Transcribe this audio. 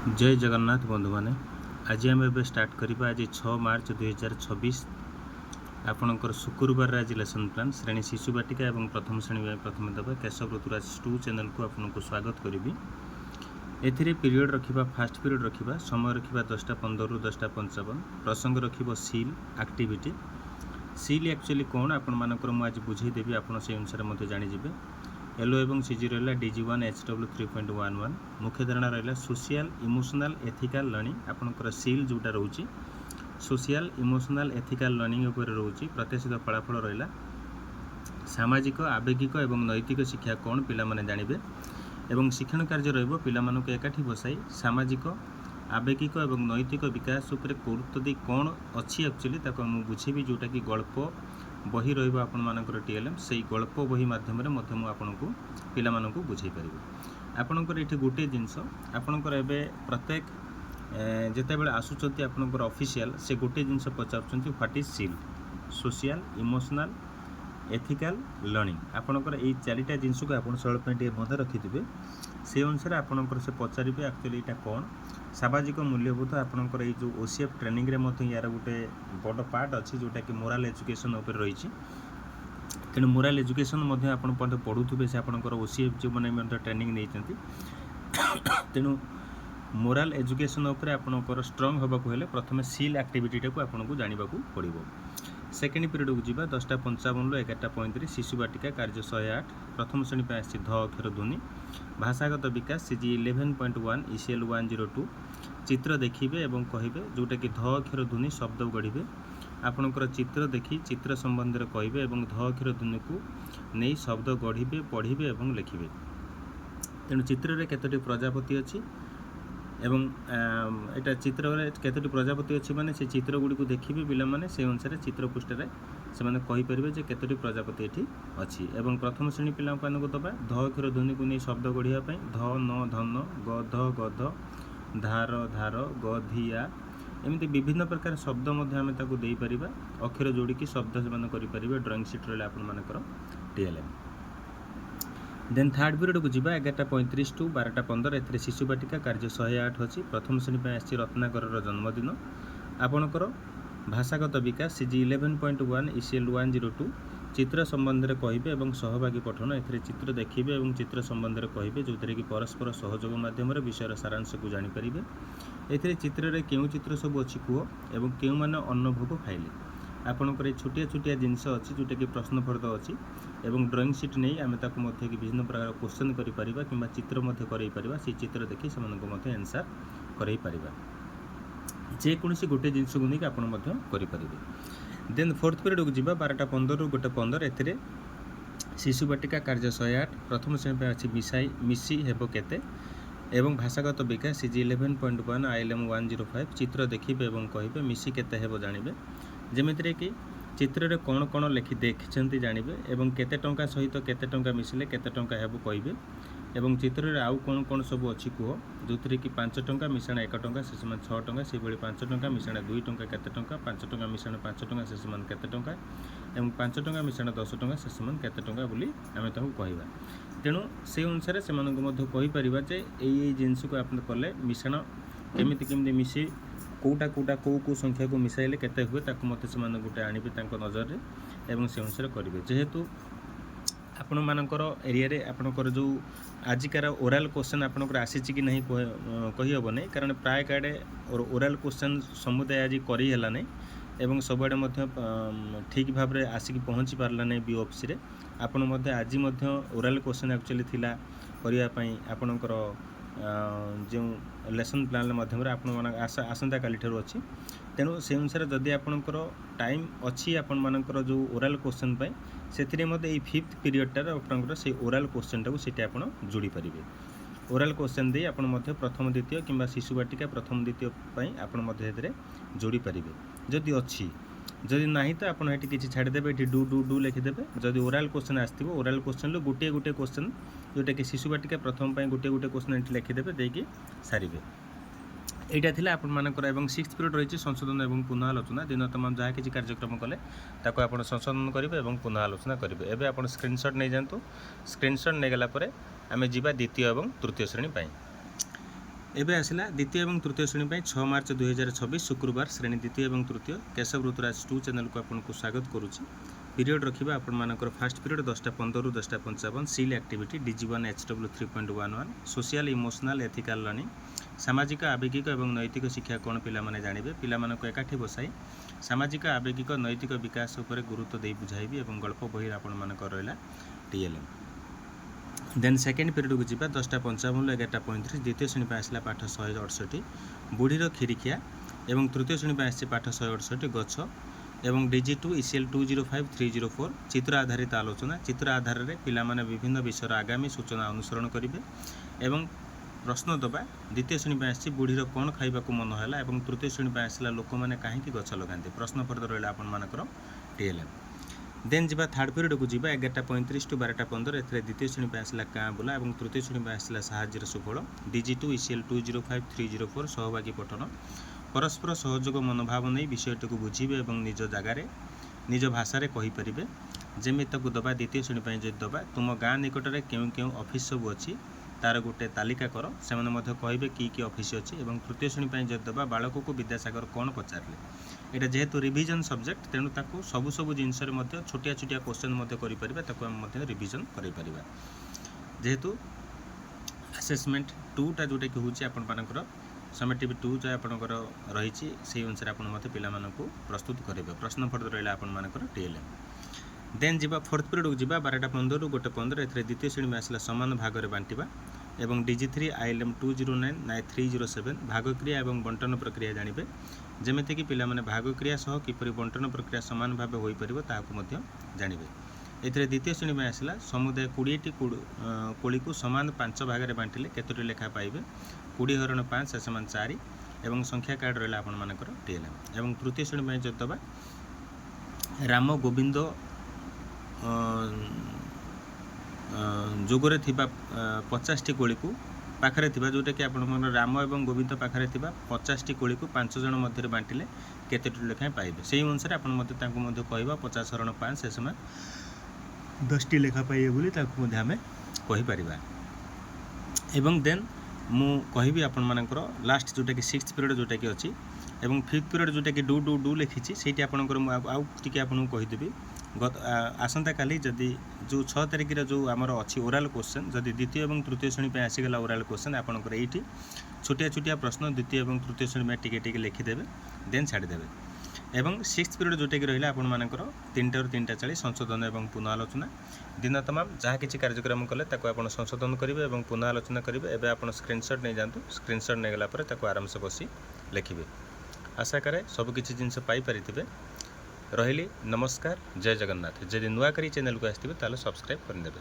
जय जगन्नाथ बंधु मैंने आज आम ए स्टार्ट करवा आज 6 मार्च 2026 आपणकर शुक्रवार आज लेसन प्लान श्रेणी शिशु बाटिका और प्रथम श्रेणी प्रथम दबा केशव ऋतुराज 2 चैनल को आपको स्वागत करी। एथिरे पीरियड रखा फास्ट पीरियड रखा समय रखा 10:15 रु 10:55 प्रसंग रखा सील एक्टिविटी सील एक्चुअली कौन आपंकर मुझे बुझेदेवी आप अनुसार जानीजे। एलो एवं सीजी रहा DG1 HW 3.11 मुख्य धारणा रहा सोशल इमोशनल एथिकल लर्निंग आपंकर सील जोटा रोचे सोशल इमोशनल एथिकल लर्निंग उपर रोचे प्रत्याशित फलाफल रहा सामाजिक आवेगिक और नैतिक शिक्षा कौन पिला माने जानिबे एवं शिक्षण कार्य रहिबो पिला मानक एकाठी बसाई सामाजिक आवेगिक और नैतिक विकास उपर गुरुत्व दी कौन अच्छी एक्चुअली ताको मु बुझेबी जोटा कि गल्प बही रहिबो आपण मानकर TLM से गल्प बही माध्यम आपको पिला मानक बुझे पारि आपणकर ये गोटे जिनस आपणकर एवं प्रत्येक जितेबाला आसुँच आपणकर ऑफिशियल से गोटे जिनस पचार what is seal social emotional ethical learning आपणकर ये चारिटा जिनस को आप सरल मत रखिथे से अनुसार आपणकर से पचारे एक्चुअली यहाँ कौन सामाजिक मूल्यबोध आपणकर ये जो OCF ट्रेनिंग रे यार गोटे बड़ पार्ट अच्छी जोटा कि मोराल एजुकेशन उपर रही तेणु मोराल एजुकेशन आप पढ़ुवे से आपंकर OCF जो मैंने ट्रेनिंग नहीं तेणु मोराल एजुकेशन उपर आपंकर स्ट्रंग होगा हेले प्रथम सील एक्टिविटी को आपको जानवा पड़ो। सेकेंड पीरियड को जी 10:55 रु 11:35 शिशु बाटिका कार्य 108 प्रथम श्रेणी पर आसी ध अक्षर ध्वनि भाषागत विकास CG 11.1 ECL 102 चित्र देखिए और कहे जोटा कि ध अक्षर ध्वनि शब्द गढ़े आपणकर चित्र देखी चित्र संबंध में कहे और ध अक्षर ध्वनि को नहीं शब्द गढ़े पढ़े और लिखे तेणु चित्र में केतोटी प्रजापति अच्छी एवं एटा चित्र केतोटी प्रजापति अच्छी माने से चित्र गुड़ी को देखिए पिला माने से अनुसार चित्र पृष्ठ से मैंने कहींपर जे केतोटी प्रजापति ये अच्छी एवं प्रथम श्रेणी पिला दबा ध अक्षर ध्वनि को नहीं शब्द गढ़ापी ध न धन गध गध धार धार गधिया एमती विभिन्न प्रकार शब्द आम देपर अक्षर जोड़िकी शब्द से करेंगे ड्रॉइंग सीट रहा आपर TLM। देन थर्ड पीरियड को जी 11:35 टू 12:15 ए शिशु बाटिका कार्य 108 अच्छी प्रथम श्रेणी पर आसी रत्नाकर जन्मदिन आपणकर भाषागत विकास CG 11.1 ECL 102 चित्र संबंध में कहे और सहभागी पठन ए चित्र देखिए और चित्र संबंध में कहे जो कि परस्पर सहयोग मध्यम विषय सारांश को जानीपर ए चित्र में क्यों चित्र सब अच्छी कह और क्यों मैंने अन्न भोग खाइले आपणकर छोटिया छोटिया जिनस अच्छी जोटा कि प्रश्नफलक अच्छी एवं ड्रॉइंग सीट नहीं आम कि विभिन्न प्रकार क्वेश्चन करें कि चित्र कर से चित्र देखी से आंसर कर जेकोसी गोटे जिनस को लेकिन आपरें। देन फोर्थ पीरियड को जी 12:15 रु 1:15 ए शिशु बाटिका कार्य 108 प्रथम श्रेणी पर अच्छी मिसी हेब केते एवं भाषागत विकास CG 11.1 ILM 105 चित्र देखिए और कहे मिसी केते हेब जानिबे जमीती कि चित्र में कौन कौन लिखि देखते जानवे और केते टंका सहित केते टंका मिसिले केते टंका हेब कहे और चित्र में आउ कौन कौन सब अच्छी कह जो थी कि 5 टंका मिशाण 1 टंका से 6 टंका से 5 टंका मिशाण 2 टंका केते टंका 5 टंका मिशाण 5 टंका से केते टंका और 5 टंका मिशाण 10 टंका से केते टंका बोली आम कहवा तेणु से अनुसार से कहीपर जे यही जिनस को आप कले मिशाण केमी केमी मिसे कौटा कौटा कौ संख्या को मिसाइले केते हुए ताको मत से गोटे आणवे नजर में और से अनुसार करेंगे जेहेतु आपण मानकर एरिया रे आपणकर जो आजिकार ओराल क्वेश्चन आपणकर आसी कि नहीं कही हेब नहीं कारण प्राय काड़े ओराल क्वेश्चन समुदाय आज करला नहीं एवं सबुआड़े ठीक भाव में आसिक पहुँची पार्ला नहीं BOFC रे आपण आज ओराल क्वेश्चन एक्चुअली थिला करने आपणकर जो लेसन प्लान मध्यम आसंता काली ठार अच्छी तेणु से अनुसार जदि आपणकर टाइम अच्छी आपणकर जो ओराल क्वेश्चन से फिफ्थ पीरियडटार आपंकर से ओराल क्वेश्चन टाक सीटे आप जोड़ी पारे ओराल क्वेश्चन दे आप प्रथम द्वितीय कि शिशु बाटिका प्रथम द्वितीय आप जोड़ी पारे जदि अच्छी जदि ना तो आपड़ किसी छाड़देवे ये डू डू डू लिखिदेवे जदि ओराल क्वेश्चन आसो ओराल क्वेश्चन गोटे गोटे क्वेश्चन जोटा कि शिशु बाटिका प्रथम गोटे गोटे क्वेश्चन ये लिखिदेवे देकी सारे यहाँ थी आपर सिक्स पीरियड रही संशोधन और पुनः आलोचना दिन तमाम जहाँ किसी कार्यक्रम कले आप संशोधन करेंगे और पुनः आलोचना करेंगे एवं आप स्क्रीनशॉट नहीं जातु स्क्रीनशॉट नहीं गला आम जा द्वितीय और तृतीय श्रेणी। देन फोर्थ पीरियड को जी 12:16 रु 1:15 ए शिशु बाटिका कार्य 108 प्रथम श्रेणी पर आसी ध अक्षर ध्वनि भाषागत विकास CG 11.1 ECL 102 चित्र देखिए और कहे और ध अक्षर ध्वनि को नहीं शब्द गढ़े और ध अक्षर ध्वनि को पढ़े और लिखे तेणु से अनुसार से कहीपर जे यही जिनस को आप कले मिशाण केमी केमी मिसे कौटा कौटा कौ संख्या को मिसाइले केते हुए ताको मत से गोटे आणवे एबे आसला द्वितीय और तृतीय श्रेणी पर 6 मार्च 2026 शुक्रवार श्रेणी द्वितीय और तृतीय केशव ऋतुराज 2 चैनल को आपको स्वागत करुच्ची। पीरियड रखा आपर फास्ट पीरियड 10:15 ରୁ 10:55 सिल activity DG1 HW 3.11 social emotional ethical learning सामाजिक आवेगिक और नैतिक शिक्षा कौन पिलामाने जानिबे पिलामानक एकाठी बसाई सामाजिक आवेगिक नैतिक विकास उपर गुरुत्व दे बुझाइबी और गल्प बही आपंकर रहा TLM। देन सेकेंड पीरियड को जीवा 10:55 ରୁ 11:35 द्वितीय श्रेणी पर आसला पाठ 168 बुढ़ीर खिड़किया और तृतीय श्रेणी पर आसी पाठ 168 गछ एवं DG2 ECL 205304 चित्र आधारित आलोचना चित्र आधार में पिलामाने विभिन्न विषय आगामी सूचना अनुसरण करेंगे एवं प्रश्न दबा द्वितीय श्रेणी पर आसी बुढ़ीर कौन खाइबा मन है और तृतीय श्रेणी पर आसला लोक मैंने कहीं गछ लगाते प्रश्न फर्द रहा आपर TLM। देन जी थर्ड पीरियड को जीवा 11:35 ରୁ 12:15 एथरे द्वितीय श्रेणी पर आसला काँ बुला और तृतीय श्रेणी पर आसला साहाଯ୍यर सुफल DG2 ECL 205304 सहभागी पठन परस्पर सहयोग मनोभाव नहीं विषयटी को बुझे और निज जगार निज भाषा कहीपर जमी ताकू दबा द्वितीय श्रेणी पर जो दबा तुम गाँ निकट में क्यों क्यों ऑफिस सब अच्छी तार गोटे तालिका कर से कहे कि ऑफिस अच्छी और तृतीय श्रेणी पर जो दबा बालक को विद्यासागर कौन पचारे यहाँ जेहेतु रिविजन सब्जेक्ट तेणु ताकू सबू सबू जिनस छोटिया छोटिया क्वेश्चन करें रिविजन कर जेहेतु आसेसमेंट 2टा जोटा कि हूँ आपर समेटिव 2 जो आपंकर रही से अनुसार आप पे प्रस्तुत करेंगे प्रश्न फर्द रहा आपर TLM। देन जी फोर्थ पीरियड को जीवा 12:15 ରୁ 1:15 एथरे द्वितीय श्रेणी में आसला समान भाग में बांटा और DG3 ILM 209307 भागक्रिया और बंटन प्रक्रिया जानवे जमीक पिलामाने भागक्रिया सह किपरि बंटन प्रक्रिया सामान भाव हो पार जानवे एथरे द्वितीय श्रेणी में आसला समुदाय 20टी कोड़ी को सामान 5 भाग में बांटिले केतोटी लेखा पाइबे 20 हरण 5 से समान 4 और संख्या कार्ड रहा आपर TLM। और तृतीय श्रेणी में जो दबा राम गोविंद जोगरे 50टी कोड़ी को पाखरे जोटा कि आप राम और गोविंद पाखरे 50टी कोड़ी को 5 जन मध्य बांटिले केतोटी लेखा पाइबे से अनुसार आप कह 50 हरण 5 से समय 10टी लेखा पाइबे बोली आम कहीपर। एवं देन मु कहि आपर लास्ट जोटा कि 6th पीरियड जोटा कि अच्छी और 5th पीरियड जोटा कि डू लिखी से आपंकर आउे आपको कहीदेवी आसंता काली जदि जो 6 तारिख जो आमर अच्छी ओराल क्वेश्चन जदि द्वितीय और तृतीय श्रेणी पर आसीगला ओराल क्वेश्चन आपंकर ये छोटिया छोटिया प्रश्न द्वितीय और तृतीय श्रेणी में टिके लिखिदेवे देन छाड़देवे। एवं 6th पीरियड जोटा कि रहा आपर 3टा ରୁ 3:40 संशोधन और पुनः आलोचना दिन तमाम जहाँ किसी कार्यक्रम कले आप संशोधन करेंगे और पुनः आलोचना करेंगे एवं आप स्क्रीनशॉट नहीं जातु स्क्रीनशॉट नहीं गला आराम से बसी लिखिए आशा करे सबकि जिनस पाइपर रही नमस्कार जय जगन्नाथ। जदि नुआ करी चैनल को आसते ताले सब्सक्राइब करदेवे।